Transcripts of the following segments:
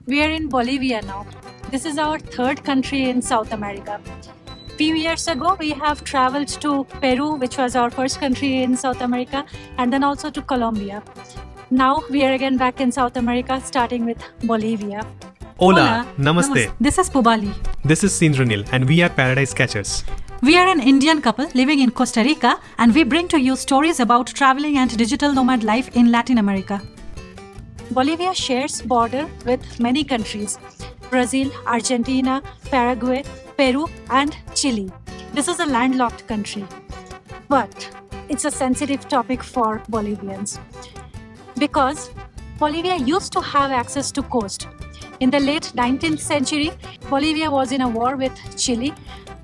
We are in Bolivia now. This is our third country in South America. Few years ago, we have traveled to Peru, which was our first country in South America, and then also to Colombia. Now we are again back in South America, starting with Bolivia. Hola, Namaste. This is Pubali. This is Sindranil and we are Paradise Catchers. We are an Indian couple living in Costa Rica and we bring to you stories about traveling and digital nomad life in Latin America. Bolivia shares border with many countries: Brazil, Argentina, Paraguay, Peru, and Chile. This is a landlocked country, but it's a sensitive topic for Bolivians because Bolivia used to have access to coast. In the late 19th century, Bolivia was in a war with Chile,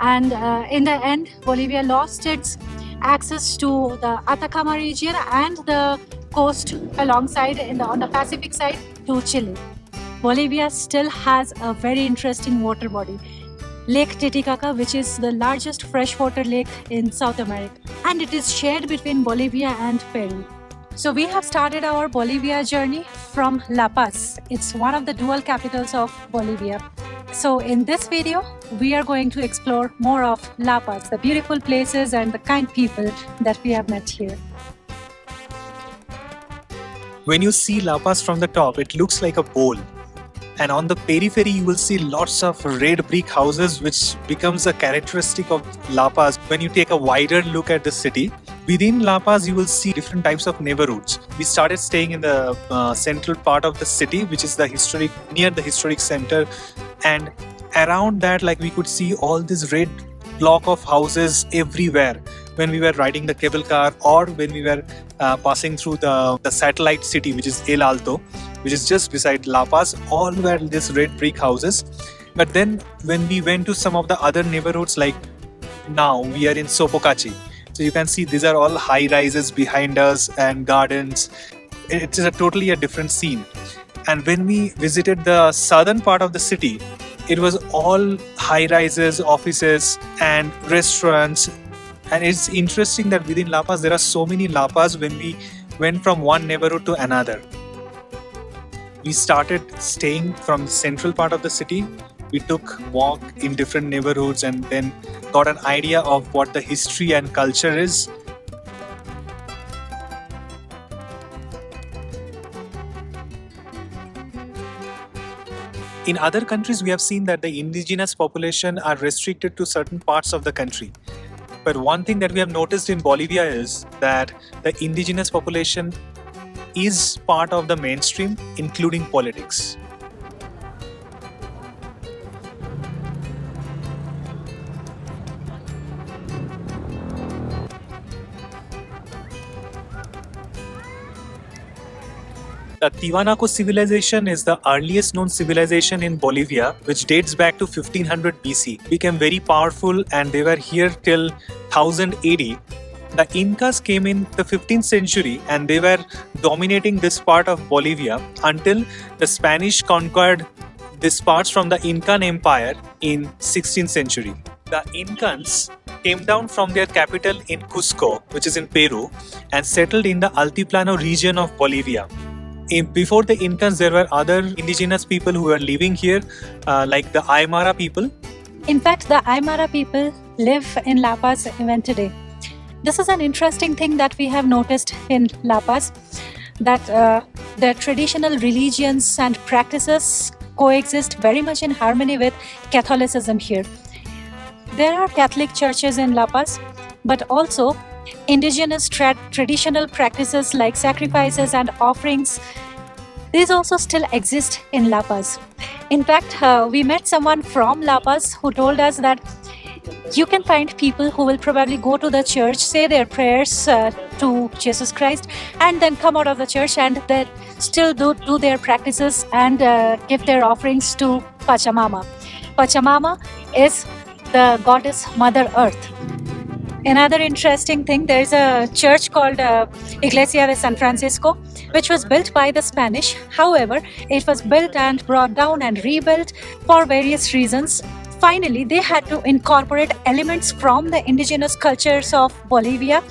and in the end, Bolivia lost its access to the Atacama region and the coast alongside on the Pacific side to Chile. Bolivia still has a very interesting water body, Lake Titicaca, which is the largest freshwater lake in South America, and it is shared between Bolivia and Peru. So we have started our Bolivia journey from La Paz. It's one of the dual capitals of Bolivia. So in this video, we are going to explore more of La Paz, the beautiful places and the kind people that we have met here. When you see La Paz from the top, it looks like a bowl. And on the periphery, you will see lots of red brick houses, which becomes a characteristic of La Paz. When you take a wider look at the city, within La Paz, you will see different types of neighborhoods. We started staying in the central part of the city, which is near the historic center. And around that, we could see all this red block of houses everywhere when we were riding the cable car or when we were passing through the satellite city, which is El Alto, which is just beside La Paz. All were these red brick houses. But then when we went to some of the other neighborhoods, like now we are in Sopocachi. So you can see these are all high rises behind us and gardens. It is totally a different scene. And when we visited the southern part of the city, it was all high rises, offices and restaurants. And it's interesting that within La Paz, there are so many La Paz when we went from one neighborhood to another. We started staying from the central part of the city. We took walk in different neighborhoods and then got an idea of what the history and culture is. In other countries, we have seen that the indigenous population are restricted to certain parts of the country. But one thing that we have noticed in Bolivia is that the indigenous population is part of the mainstream, including politics. The Tiwanaku civilization is the earliest known civilization in Bolivia, which dates back to 1500 BC. Became very powerful and they were here till 1000 AD. The Incas came in the 15th century and they were dominating this part of Bolivia until the Spanish conquered these parts from the Incan Empire in 16th century. The Incans came down from their capital in Cusco, which is in Peru, and settled in the Altiplano region of Bolivia. Before the Incans, there were other indigenous people who were living here, like the Aymara people. In fact, the Aymara people live in La Paz even today. This is an interesting thing that we have noticed in La Paz, that their traditional religions and practices coexist very much in harmony with Catholicism here. There are Catholic churches in La Paz, but also indigenous traditional practices like sacrifices and offerings. These also still exist in La Paz. In fact, we met someone from La Paz who told us that you can find people who will probably go to the church, say their prayers to Jesus Christ, and then come out of the church and then still do their practices and give their offerings to Pachamama. Pachamama is the goddess Mother Earth. Another interesting thing, there is a church called Iglesia de San Francisco, which was built by the Spanish. However, it was built and brought down and rebuilt for various reasons. Finally, they had to incorporate elements from the indigenous cultures of Bolivia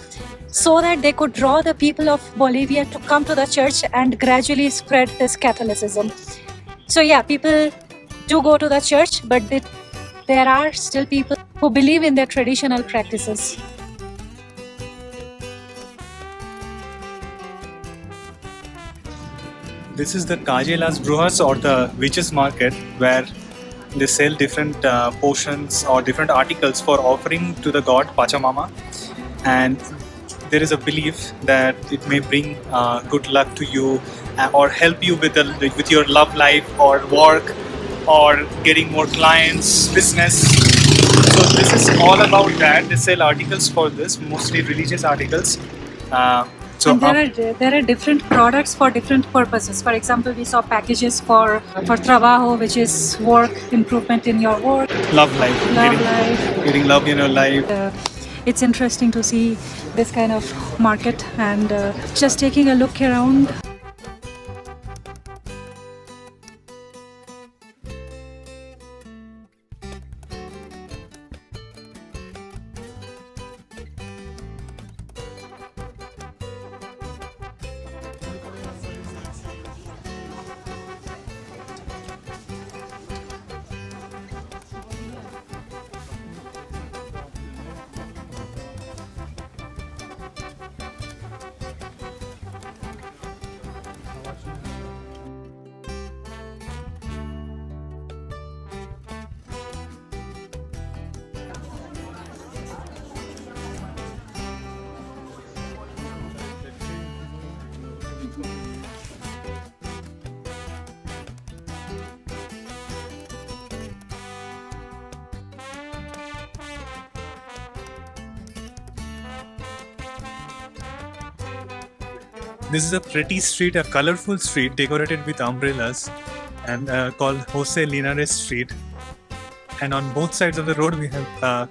so that they could draw the people of Bolivia to come to the church and gradually spread this Catholicism. So yeah, people do go to the church, but there are still people who believe in their traditional practices. This is the Las Brujas, or the witches market, where they sell different potions or different articles for offering to the god Pachamama, and there is a belief that it may bring good luck to you or help you with your love life or work or getting more clients, business. So this is all about that. They sell articles for this, mostly religious articles. And there are different products for different purposes. For example, we saw packages for trabajo, which is work, improvement in your work. Love life. Getting love in your life. It's interesting to see this kind of market and just taking a look around. This is a pretty street, a colorful street decorated with umbrellas, and called Linares Street. And on both sides of the road, we have a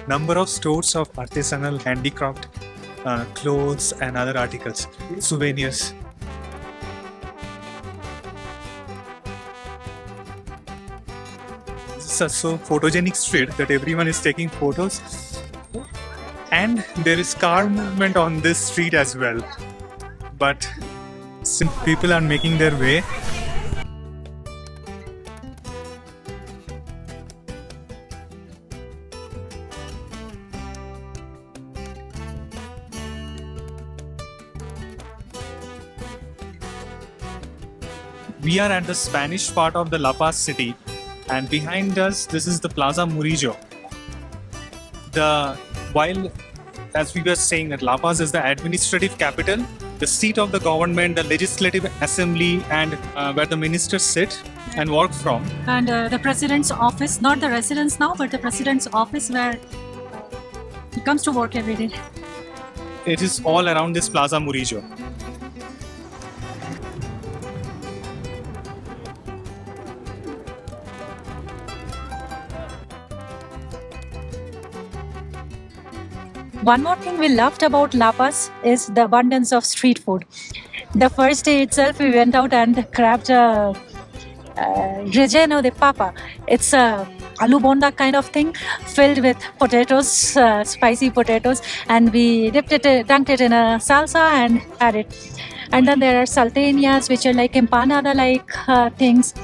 number of stores of artisanal handicraft, clothes and other articles, souvenirs. This is a so photogenic street that everyone is taking photos, and there is car movement on this street as well. But since people are making their way, we are at the Spanish part of the La Paz city, and behind us, this is the Plaza Murillo. While, as we were saying, that La Paz is the administrative capital, the seat of the government, the legislative assembly, and where the ministers sit and work from. And the president's office, not the residence now, but the president's office where he comes to work every day. It is all around this Plaza Murillo. One more thing we loved about La Paz is the abundance of street food. The first day itself, we went out and grabbed a relleno de papa. It's a aloo bonda kind of thing filled with potatoes, spicy potatoes, and we dunked it in a salsa and had it. And then there are salteñas, which are like empanada-like things.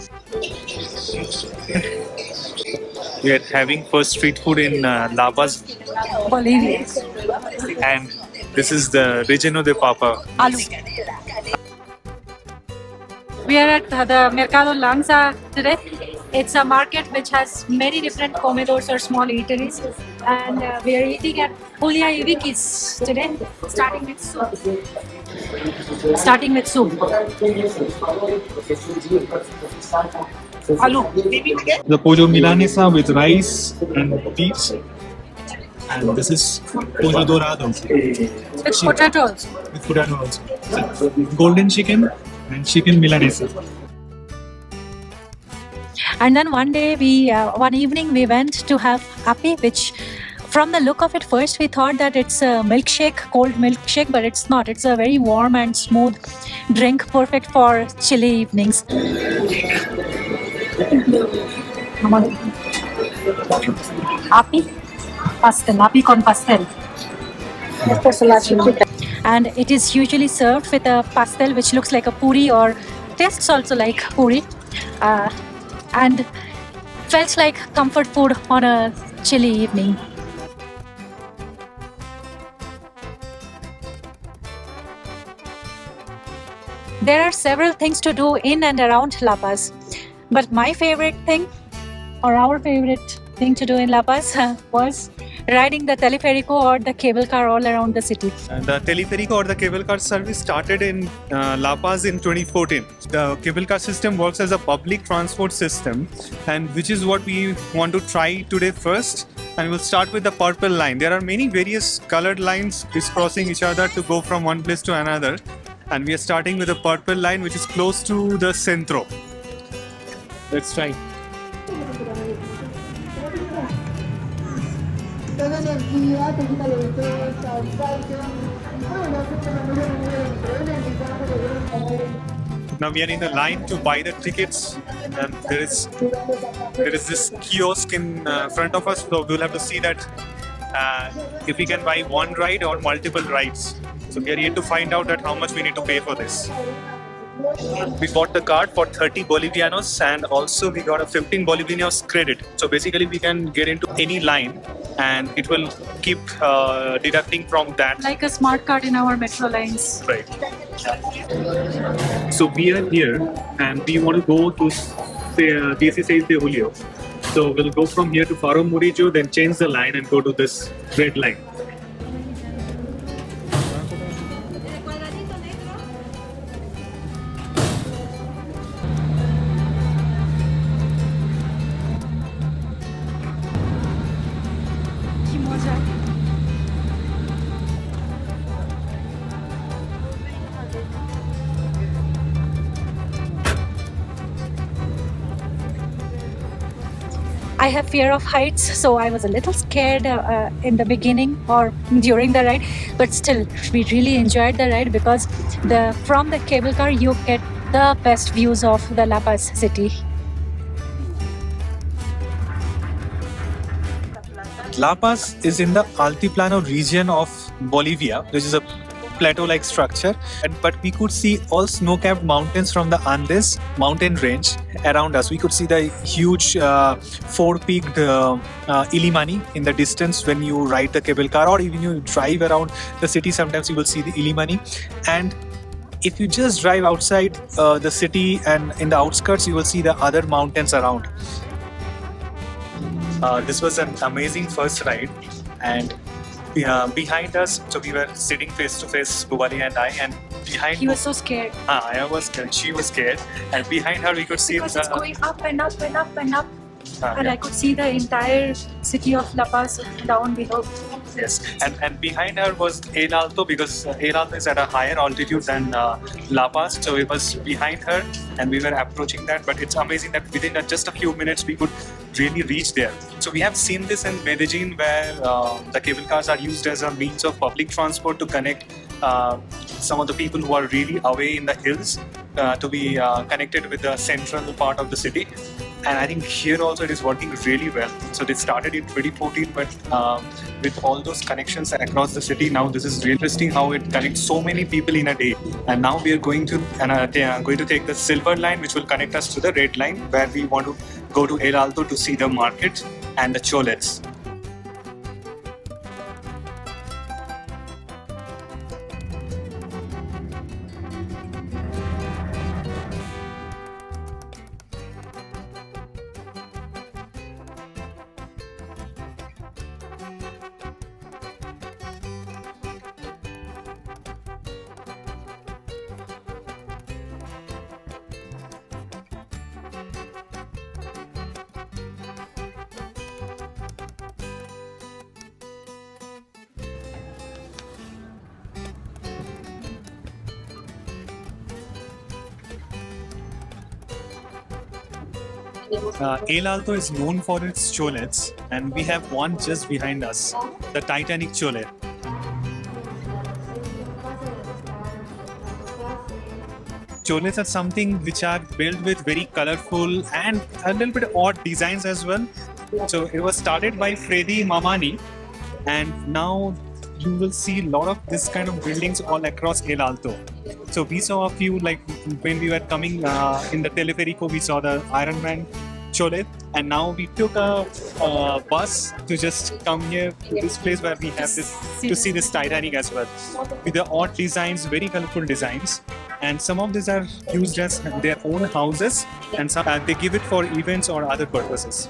We are having first street food in La Paz, Bolivia. and this is the relleno de papa. Aloo. We are at the Mercado Lanza today. It's a market which has many different comedors or small eateries, and we are eating at Julia Iviki's today, starting with soup. Aloo. The pollo milanesa with rice and beef, and this is pollo dorado With potatoes. with potato also. Golden chicken and chicken milanesa. And then one evening we went to have api, which from the look of it first we thought that it's a milkshake, cold milkshake, but it's not. It's a very warm and smooth drink, perfect for chilly evenings. Api con pastel. And it is usually served with a pastel which looks like a puri or tastes also like puri. and felt like comfort food on a chilly evening. There are several things to do in and around La Paz, but my favorite thing, or our favorite thing to do in La Paz, was riding the Teleferico or the cable car all around the city. The Teleferico or the cable car service started in La Paz in 2014. The cable car system works as a public transport system, and which is what we want to try today first. And we'll start with the purple line. There are many various colored lines crisscrossing each other to go from one place to another. And we are starting with the purple line, which is close to the Centro. Let's try. Now we are in the line to buy the tickets, and there is this kiosk in front of us. So we'll have to see that if we can buy one ride or multiple rides. So we are yet to find out that how much we need to pay for this. We bought the card for 30 Bolivianos, and also we got a 15 Bolivianos credit. So basically we can get into any line and it will keep deducting from that. Like a smart card in our metro lines. Right. So we are here and we want to go to 16 de Julio. So we'll go from here to Faro Murillo, then change the line and go to this red line. I have fear of heights, so I was a little scared in the beginning or during the ride, but still we really enjoyed the ride because from the cable car you get the best views of the La Paz city. La Paz is in the Altiplano region of Bolivia, which is a plateau-like structure, but we could see all snow-capped mountains from the Andes mountain range around us. We could see the huge four-peaked Illimani in the distance when you ride the cable car, or even you drive around the city. Sometimes you will see the Illimani, and if you just drive outside the city and in the outskirts, you will see the other mountains around. This was an amazing first ride, and behind us, so we were sitting face to face, Bubali and I, and behind He was so scared I was scared, she was scared, and behind her we could see because it's going up and up and up and up, and I could see the entire city of La Paz down below. Yes, and behind her was El Alto, because El Alto is at a higher altitude than La Paz, so it was behind her and we were approaching that. But it's amazing that within just a few minutes we could really reach there. So we have seen this in Medellin, where the cable cars are used as a means of public transport to connect some of the people who are really away in the hills to be connected with the central part of the city. And I think here also it is working really well. So they started in 2014, but with all those connections across the city, now this is really interesting how it connects so many people in a day. And now we are going to take the silver line, which will connect us to the red line, where we want to go to El Alto to see the market and the Cholets. El Alto is known for its cholets, and we have one just behind us, the Titanic cholet. Cholets are something which are built with very colorful and a little bit odd designs as well. So it was started by Freddy Mamani, and now you will see a lot of this kind of buildings all across El Alto. So we saw a few, like when we were coming in the Teleferico, we saw the Iron Man Cholet, and now we took a bus to just come here to this place where we have this to see this Titanic as well, with the odd designs, very colorful designs, and some of these are used as their own houses, and some they give it for events or other purposes.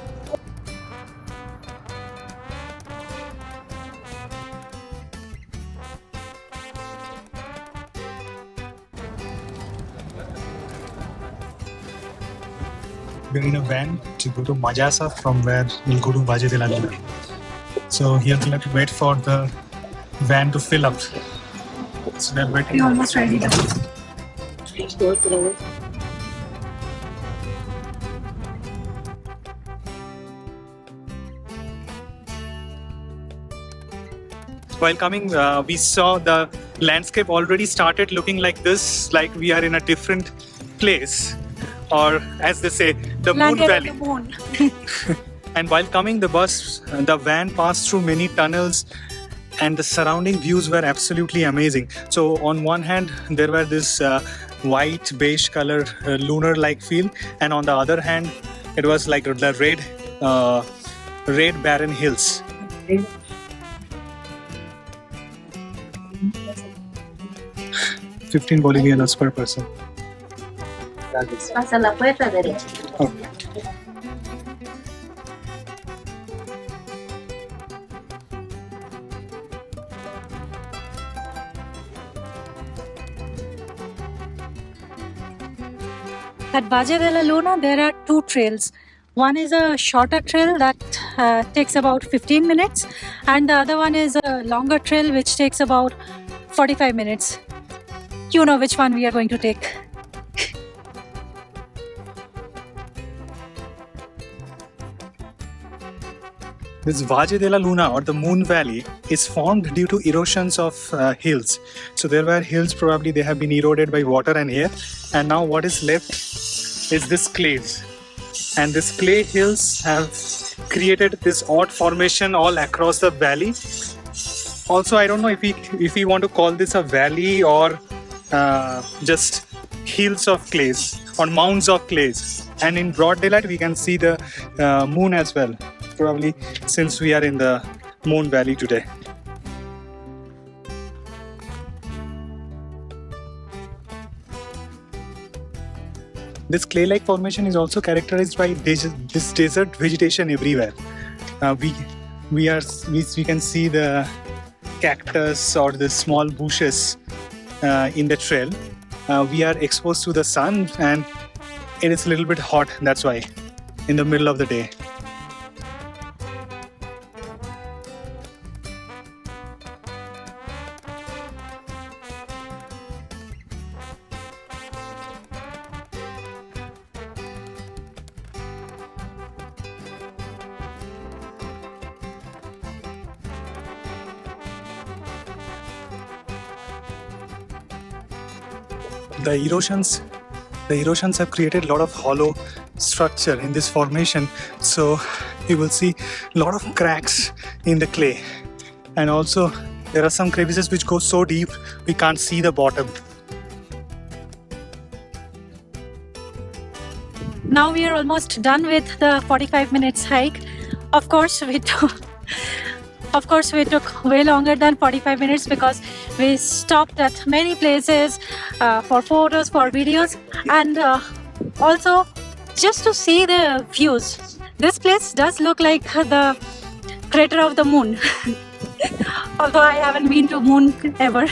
We're in a van to go to Majasa, from where we'll go to Valle de la Luna. So here we'll have to wait for the van to fill up. So we're waiting. We're almost ready now. While coming, we saw the landscape already started looking like this, like we are in a different place, or as they say, the Moon Landed Valley. on the moon. And while coming, the van passed through many tunnels, and the surrounding views were absolutely amazing. So on one hand, there were this white beige color lunar-like feel, and on the other hand, it was like the red barren hills. $15 Bolivianos per person. Pasa la puerta derecha. Okay. At Valle de la Luna, there are two trails. One is a shorter trail that takes about 15 minutes, and the other one is a longer trail which takes about 45 minutes. You know which one we are going to take. This Valle de la Luna, or the Moon Valley, is formed due to erosions of hills. So there were hills, probably they have been eroded by water and air, and now what is left is this clays. And this clay hills have created this odd formation all across the valley. Also, I don't know if we want to call this a valley or just hills of clays or mounds of clays. And in broad daylight, we can see the moon as well, probably since we are in the Moon Valley today. This clay-like formation is also characterized by this desert vegetation everywhere. We can see the cactus or the small bushes in the trail. We are exposed to the sun, and it is a little bit hot. That's why, in the middle of the day. The erosions have created a lot of hollow structure in this formation, so you will see a lot of cracks in the clay, and also there are some crevices which go so deep we can't see the bottom. Now we are almost done with the 45 minutes hike. Of course, we took way longer than 45 minutes because we stopped at many places for photos, for videos, and also just to see the views. This place does look like the crater of the moon, although I haven't been to moon ever.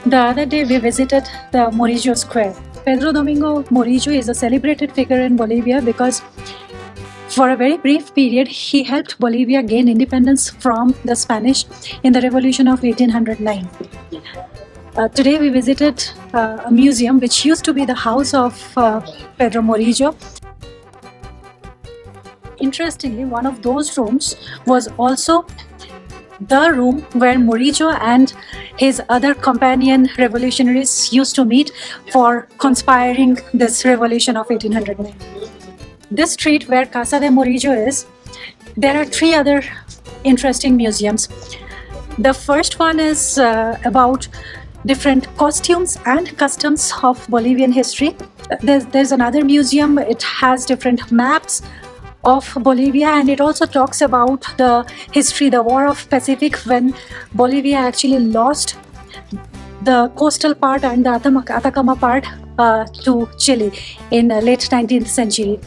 The other day we visited the Morillo Square. Pedro Domingo Morillo is a celebrated figure in Bolivia because for a very brief period he helped Bolivia gain independence from the Spanish in the Revolution of 1809. Today we visited a museum which used to be the house of Pedro Morillo. Interestingly, one of those rooms was also the room where Murillo and his other companion revolutionaries used to meet for conspiring this revolution of 1809. This street where Casa de Murillo is, there are 3 other interesting museums. The first one is about different costumes and customs of Bolivian history. There's another museum. It has different maps of Bolivia, and it also talks about the history, the War of Pacific, when Bolivia actually lost the coastal part and the Atacama part to Chile in the late 19th century.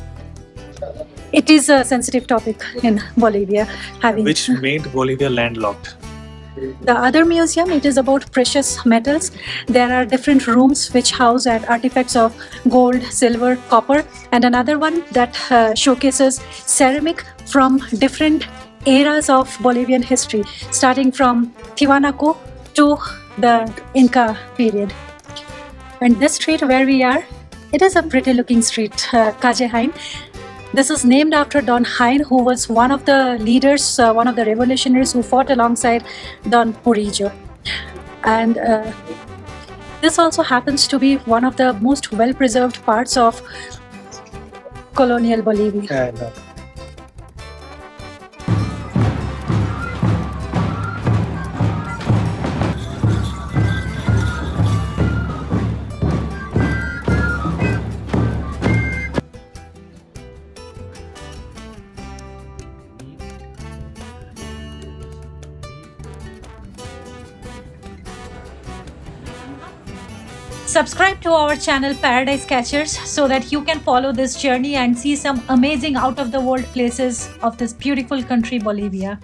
It is a sensitive topic in Bolivia, Which made Bolivia landlocked. The other museum, it is about precious metals. There are different rooms which house artifacts of gold, silver, copper, and another one that showcases ceramic from different eras of Bolivian history, starting from Tiwanaku to the Inca period. And this street where we are, it is a pretty looking street, Calle Jaen. This is named after Don Jaen, who was one of the leaders, one of the revolutionaries who fought alongside Don Murillo. And this also happens to be one of the most well-preserved parts of colonial Bolivia. Subscribe to our channel Paradise Catchers so that you can follow this journey and see some amazing out of the world places of this beautiful country, Bolivia.